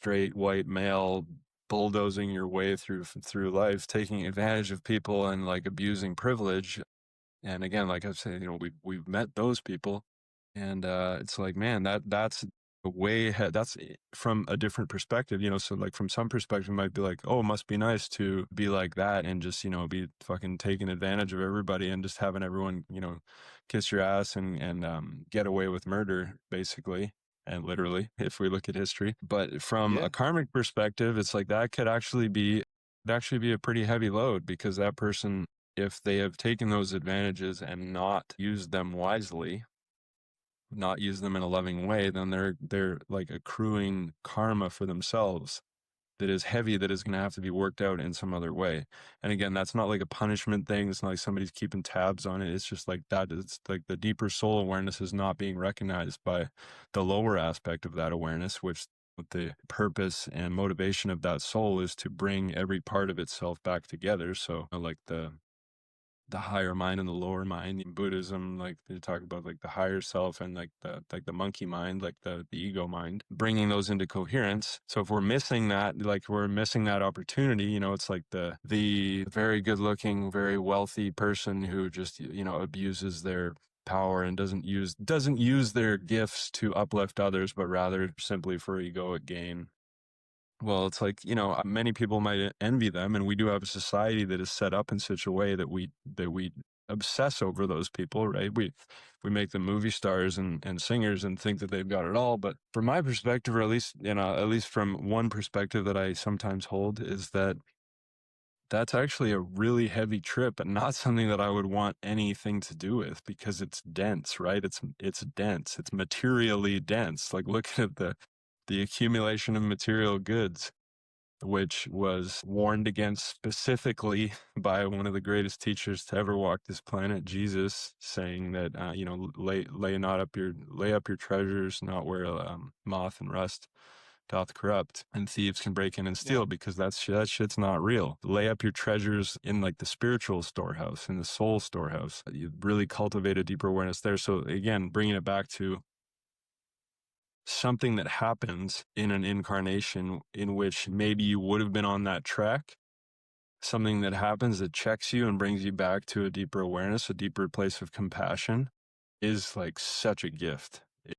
straight white male bulldozing your way through life, taking advantage of people and like abusing privilege. And again, like I've said, we've met those people, and it's like, man, that's way ahead. That's from a different perspective, So like from some perspective, it might be like, oh, it must be nice to be like that and just be fucking taking advantage of everybody and just having everyone kiss your ass and get away with murder, basically. And literally, if we look at history. But from a Yeah. karmic perspective, it's like that could actually be a pretty heavy load, because that person, if they have taken those advantages and not used them wisely, not used them in a loving way, then they're like accruing karma for themselves that is heavy, that is going to have to be worked out in some other way. And again, that's not like a punishment thing. It's not like somebody's keeping tabs on it. It's just like that. It's like the deeper soul awareness is not being recognized by the lower aspect of that awareness, which the purpose and motivation of that soul is to bring every part of itself back together. So like the higher mind and the lower mind in Buddhism, like they talk about like the higher self and like the monkey mind, like the ego mind, bringing those into coherence. So if we're missing that, like we're missing that opportunity, it's like the very good looking, very wealthy person who just, abuses their power and doesn't use their gifts to uplift others, but rather simply for egoic gain. Well, it's like, many people might envy them, and we do have a society that is set up in such a way that we obsess over those people, right? We make them movie stars and singers and think that they've got it all. But from my perspective, or at least from one perspective that I sometimes hold, is that that's actually a really heavy trip and not something that I would want anything to do with, because it's dense, right? It's dense. It's materially dense. Like looking at the accumulation of material goods, which was warned against specifically by one of the greatest teachers to ever walk this planet, Jesus, saying that lay up your treasures not where moth and rust doth corrupt and thieves can break in and Yeah. steal, because that shit's not real. Lay up your treasures in like the spiritual storehouse, in the soul storehouse. You really cultivate a deeper awareness there. So again, bringing it back to something that happens in an incarnation in which maybe you would have been on that track, something that happens that checks you and brings you back to a deeper awareness, a deeper place of compassion, is like such a gift.